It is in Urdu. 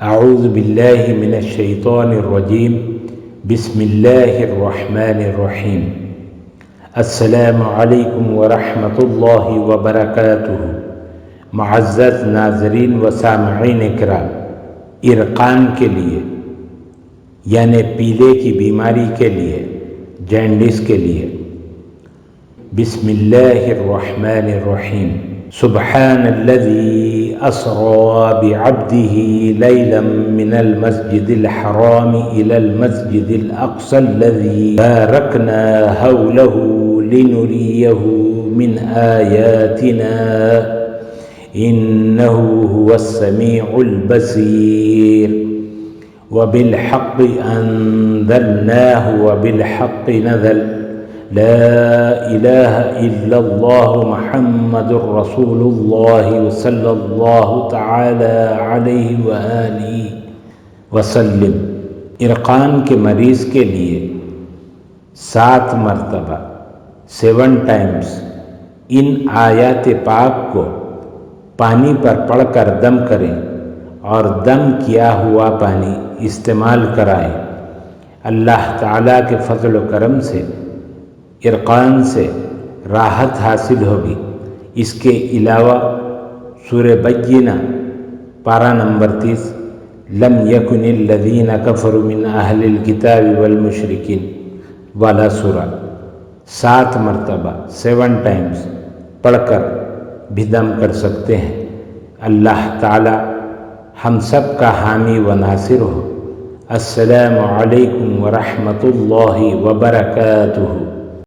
اعوذ باللہ من الشیطان الرجیم بسم اللہ الرحمن الرحیم السلام علیکم ورحمۃ اللہ وبرکاتہ۔ معزز ناظرین و سامعین کرام، ارقان کے لیے یعنی پیلے کی بیماری کے لیے، جینڈس کے لیے، بسم اللہ الرحمن الرحیم۔ سبحان الذي أسرى بعبده ليلا من المسجد الحرام إلى المسجد الأقصى الذي باركنا حوله لنريه من آياتنا إنه هو السميع البصير وبالحق أنزلناه وبالحق نزل لا الہ الا اللہ محمد رسول اللہ صلی اللہ تعالی علیہ وآلہ وسلم۔ ارقان کے مریض کے لیے 7 مرتبہ 7 ٹائمز ان آیات پاک کو پانی پر پڑھ کر دم کریں اور دم کیا ہوا پانی استعمال کرائیں۔ اللہ تعالیٰ کے فضل و کرم سے ارقان سے راحت حاصل ہوگی۔ اس کے علاوہ سورہ بینہ پارہ نمبر 30 لم یکن الذین کفروا من اہل الکتاب والمشرکین والا سورہ 7 مرتبہ 7 ٹائمز پڑھ کر بھی دم کر سکتے ہیں۔ اللہ تعالی ہم سب کا حامی و ناصر ہو۔ السلام علیکم ورحمۃ اللہ وبرکاتہ۔